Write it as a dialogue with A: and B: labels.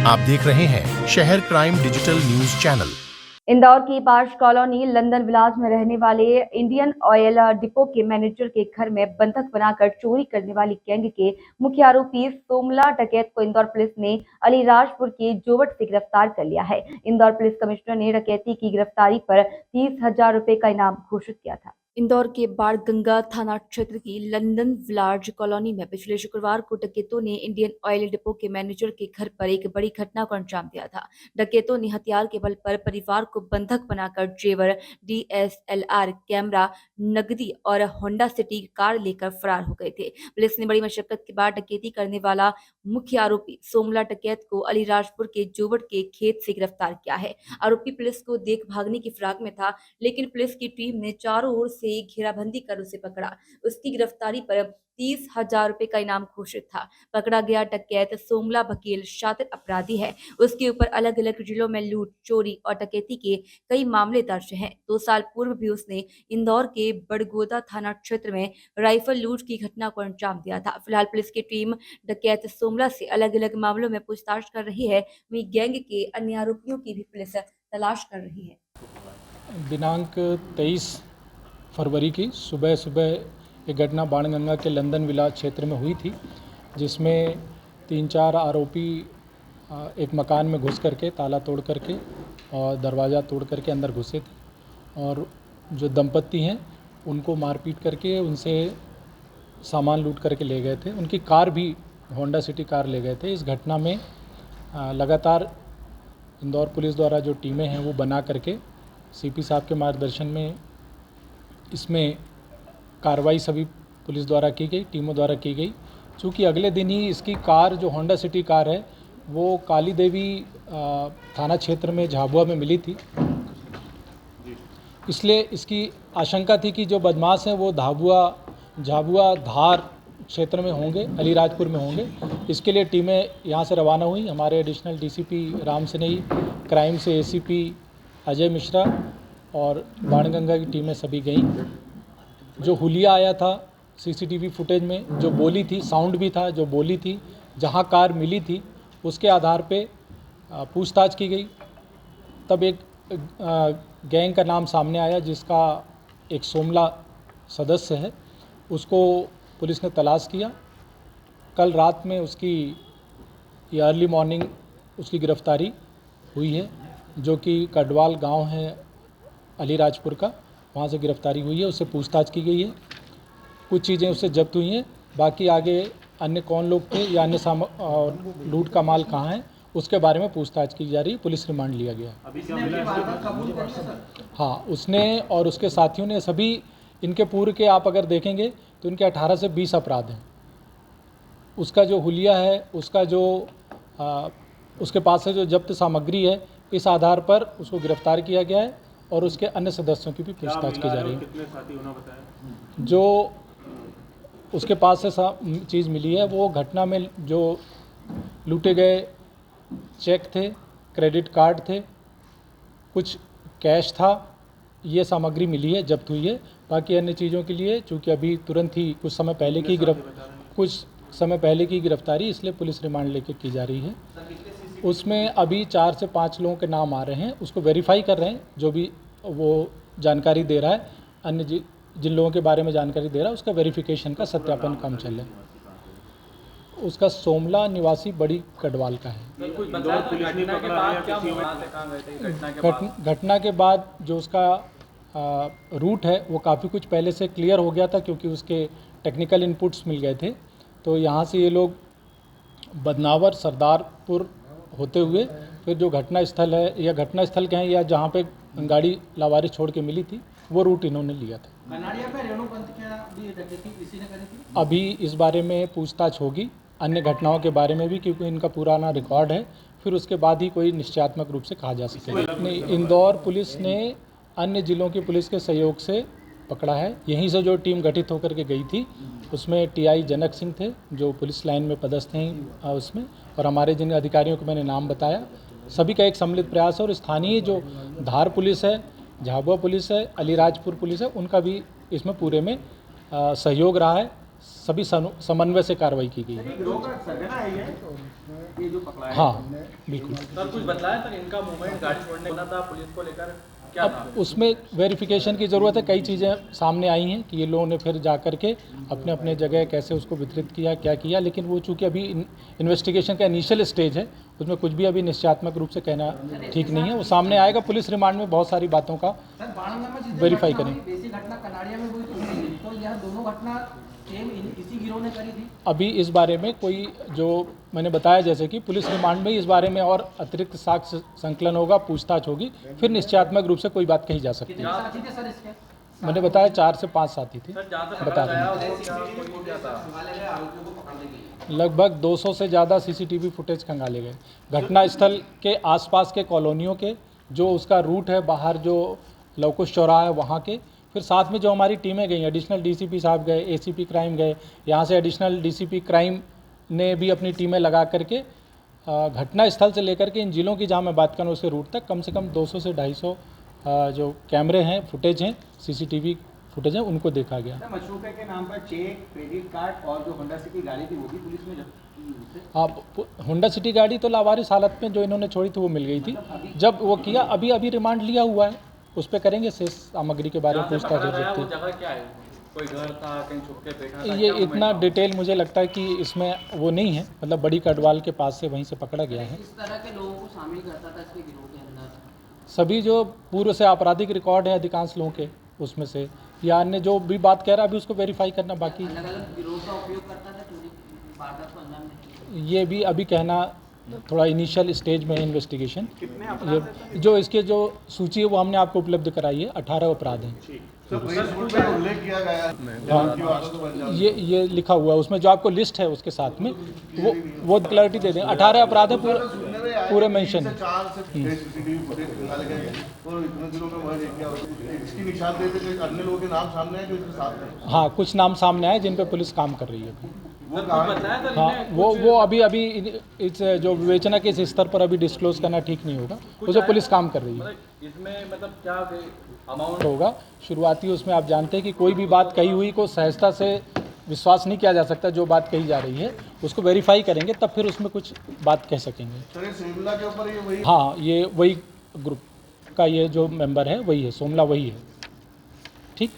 A: आप देख रहे हैं शहर crime digital news channel.
B: Indore की पार्श कॉलोनी लंदन विलाज में रहने वाले इंडियन ऑयल डिपो के मैनेजर के घर में बंधक बनाकर चोरी करने वाली गैंग के मुख्य आरोपी सोमला डकैत को इंदौर पुलिस ने अलीराजपुर के जोवट से गिरफ्तार कर लिया है। इंदौर पुलिस कमिश्नर ने डकैती की गिरफ्तारी पर 30,000 रुपए का इनाम घोषित किया था। इंदौर के बाड़गंगा थाना क्षेत्र की लंदन विलाज कॉलोनी में पिछले शुक्रवार को डकैतों ने इंडियन ऑयल डिपो के मैनेजर के घर पर एक बड़ी घटना को अंजाम दिया था। डकैतों ने हथियार के बल पर परिवार को बंधक बनाकर जेवर, DSLR कैमरा, नकदी और होंडा सिटी कार लेकर फरार हो गए थे। पुलिस ने बड़ी मशक्कत के बाद डकैती करने वाला मुख्य आरोपी सोमला डकैत को अलीराजपुर के जोवट के खेत से गिरफ्तार किया है। आरोपी पुलिस को देख भागने की फिराक में था, लेकिन पुलिस की टीम ने चारों ओर से घेराबंदी कर उसे पकड़ा। उसकी गिरफ्तारी पर 30,000 रुपए का इनाम घोषित था। पकड़ा गया डकैत सोमला बकील शातिर अपराधी है। उसके ऊपर अलग अलग जिलों में लूट, चोरी और डकैती के कई मामले दर्ज हैं। 2 साल पूर्व भी उसने इंदौर के बड़गोदा थाना क्षेत्र में राइफल लूट की घटना को अंजाम दिया था। फिलहाल पुलिस की टीम डकैत सोमला से अलग अलग मामलों में पूछताछ कर रही है। वहीं गैंग के अन्य आरोपियों की भी पुलिस तलाश कर रही है।
C: दिनांक 23 फरवरी की सुबह एक घटना बाणगंगा के लंदन विलास क्षेत्र में हुई थी, जिसमें 3-4 आरोपी एक मकान में घुस करके ताला तोड़ करके और दरवाज़ा तोड़ करके अंदर घुसे थे और जो दंपत्ति हैं उनको मारपीट करके उनसे सामान लूट करके ले गए थे। उनकी कार भी होंडा सिटी कार ले गए थे। इस घटना में लगातार इंदौर पुलिस द्वारा जो टीमें हैं वो बना करके CP साहब के मार्गदर्शन में इसमें कार्रवाई सभी पुलिस द्वारा की गई, टीमों द्वारा की गई। चूँकि अगले दिन ही इसकी कार जो होंडा सिटी कार है वो काली देवी थाना क्षेत्र में झाबुआ में मिली थी, इसलिए इसकी आशंका थी कि जो बदमाश हैं वो झाबुआ धार क्षेत्र में होंगे, अलीराजपुर में होंगे। इसके लिए टीमें यहाँ से रवाना हुई। हमारे एडिशनल DCP राम सनेही, क्राइम से ACP अजय मिश्रा और बाणगंगा की टीमें सभी गईं। जो हुलिया आया था CCTV फुटेज में, जो बोली थी, साउंड भी था, जो बोली थी, जहाँ कार मिली थी उसके आधार पे पूछताछ की गई। तब एक गैंग का नाम सामने आया जिसका एक सोमला सदस्य है, उसको पुलिस ने तलाश किया। कल रात में उसकी या अर्ली मॉर्निंग उसकी गिरफ्तारी हुई है, जो कि कड़वाल गांव है अलीराजपुर का, वहां से गिरफ्तारी हुई है। उससे पूछताछ की गई है, कुछ चीज़ें उससे जब्त हुई हैं। बाकी आगे अन्य कौन लोग थे या अन्य लूट का माल कहाँ है उसके बारे में पूछताछ की जा रही है। पुलिस रिमांड लिया गया। हाँ, उसने और उसके साथियों ने सभी, इनके पूर्व के आप अगर देखेंगे तो इनके 18 से 20 अपराध हैं। उसका जो हुलिया है, उसका जो उसके पास से जो जब्त सामग्री है, इस आधार पर उसको गिरफ्तार किया गया है और उसके अन्य सदस्यों की भी पूछताछ की जा रही है।
D: कितने साथी होना बताया?
C: जो उसके पास से चीज़ मिली है वो घटना में जो लूटे गए चेक थे, क्रेडिट कार्ड थे, कुछ कैश था, ये सामग्री मिली है, जब्त हुई है। बाकी अन्य चीज़ों के लिए चूँकि अभी तुरंत ही कुछ समय पहले की गिरफ्तारी, इसलिए पुलिस रिमांड लेके की जा रही है। उसमें अभी 4 से 5 लोगों के नाम आ रहे हैं, उसको वेरीफाई कर रहे हैं। जो भी वो जानकारी दे रहा है, अन्य जिन लोगों के बारे में जानकारी दे रहा है, उसका वेरिफिकेशन का सत्यापन काम चल रहा है। उसका सोमला निवासी बड़ी कड़वाल का है। घटना के बाद जो उसका रूट है वो काफ़ी कुछ पहले से क्लियर हो गया था, क्योंकि उसके टेक्निकल इनपुट्स मिल गए थे। तो यहाँ से ये लोग बदनावर, सरदारपुर होते हुए फिर जो घटना स्थल है, या घटना स्थल क्या है, या जहाँ पे गाड़ी लावारिस छोड़ के मिली थी, वो रूट इन्होंने लिया था। अभी इस बारे में पूछताछ होगी, अन्य घटनाओं के बारे में भी, क्योंकि इनका पुराना रिकॉर्ड है। फिर उसके बाद ही कोई निश्चयात्मक रूप से कहा जा सकेगा। नहीं, इंदौर पुलिस ने अन्य जिलों की पुलिस के सहयोग से पकड़ा है। यहीं से जो टीम गठित होकर के गई थी उसमें TI जनक सिंह थे, जो पुलिस लाइन में पदस्थ हैं उसमें, और हमारे जिन अधिकारियों को मैंने नाम बताया, सभी का एक सम्मिलित प्रयास है। और स्थानीय जो धार पुलिस है, झाबुआ पुलिस है, अलीराजपुर पुलिस है, उनका भी इसमें पूरे में सहयोग रहा है। सभी समन्वय से कार्रवाई की गई है।
D: लोग सरगना है ये जो पकड़ा है।
C: हाँ बिल्कुल।
D: सर कुछ बताया सर, इनका मूवमेंट गाड़ी छोड़ने का था पुलिस को लेकर, क्या था?
C: अब उसमें वेरिफिकेशन की ज़रूरत है। कई चीज़ें सामने आई हैं कि ये लोगों ने फिर जा कर के अपने अपने जगह कैसे उसको वितरित किया, क्या किया, लेकिन वो चूँकि अभी इन्वेस्टिगेशन का इनिशियल स्टेज है, उसमें कुछ भी अभी निश्चयात्मक रूप से कहना ठीक नहीं है। वो सामने आएगा, पुलिस रिमांड में बहुत सारी बातों का वेरीफाई करेंगे।
E: बेसिक घटना कनाड़िया में कोई थी, तो यह दोनों घटना सेम इसी गिरोह ने करी थी।
C: अभी इस बारे में कोई, जो मैंने बताया जैसे कि पुलिस रिमांड में इस बारे में और अतिरिक्त साक्ष्य संकलन होगा, पूछताछ होगी, फिर निश्चयात्मक रूप से कोई बात कही जा सकती है।
E: साथी थे सर इसके?
C: मैंने बताया 4 से 5 साथी थे,
D: सर जहाँ तक
C: बता
D: पता
C: दें।
D: गया वो क्या था?
C: लगभग 200 से ज़्यादा सीसीटीवी फुटेज खंगाले गए। घटनास्थल के आसपास के कॉलोनियों के, जो उसका रूट है बाहर, जो लवकुश चौराहा है वहाँ के, फिर साथ में जो हमारी टीमें गई, एडिशनल डीसीपी साहब गए, एसीपी क्राइम गए, यहाँ से एडिशनल डीसीपी क्राइम ने भी अपनी टीमें लगा करके घटना स्थल से लेकर के इन जिलों की, जहाँ मैं बात करूँ उसके रूट तक, कम से कम 200 से 250 जो कैमरे हैं, फुटेज हैं, सीसीटीवी फुटेज हैं, उनको देखा गया।
E: मशरूका के नाम पर चेक, क्रेडिट कार्ड और जो होंडा सिटी गाड़ी थी वो भी पुलिस ने जब्त की।
C: आप होंडा सिटी गाड़ी तो लावारिस हालत में जो इन्होंने छोड़ी थी वो मिल गई थी। जब वो किया, अभी रिमांड लिया हुआ है, उस पर करेंगे शेष सामग्री के बारे में पूछताछ हो सकती
D: वो जगह क्या है? कोई घर था, कहीं छुप के बैठा था?
C: है। ये
D: क्या
C: इतना
D: movement था?
C: डिटेल मुझे लगता है कि इसमें वो नहीं है, मतलब बड़ी कटवाल के पास से वहीं से पकड़ा गया है।
E: इस तरह के लोगों को शामिल करता था इसके गिरोह के अंदर?
C: सभी जो पूर्व से आपराधिक रिकॉर्ड है अधिकांश लोगों के, उसमें से या अन्य जो भी बात कह रहा है, अभी उसको वेरीफाई करना बाकी है।
E: अलग अलग गिरोह का उपयोग करता था चोरी वारदात को अंजाम देने?
C: ये भी अभी कहना थोड़ा इनिशियल स्टेज में है इन्वेस्टिगेशन। ये जो इसके जो सूची है वो हमने आपको उपलब्ध कराई है, 18 अपराध हैं।
F: उल्लेख किया गया
C: हाँ, ये लिखा हुआ है उसमें, जो आपको लिस्ट है उसके साथ में वो क्लैरिटी दे दें। 18 अपराध है, पूरे मेंशन है।
F: 4 से 6 सीसीटीवी फुटेज निकाले गए और इतने दिनों में वह देखा, इसकी निशानदेही से कोई अन्य लोगों के नाम सामने आए जो इसके साथ हैं?
C: हाँ, कुछ नाम सामने आए जिन पे पुलिस काम कर रही है।
F: वो कहाँ है?
C: हाँ, वो अभी इस जो विवेचना के इस स्तर पर अभी डिस्क्लोज करना ठीक नहीं होगा, उसे पुलिस काम कर रही है।
D: इसमें मतलब क्या अमाउंट
C: होगा शुरुआती, उसमें आप जानते हैं कि कोई भी बात कही हुई को सहजता से विश्वास नहीं किया जा सकता। जो बात कही जा रही है उसको वेरीफाई करेंगे, तब फिर उसमें कुछ बात कह सकेंगे।
F: सर ये शिमला के ऊपर ये वही
C: हाँ, ये वही ग्रुप का ये जो मेंबर है वही है, सोमला वही है।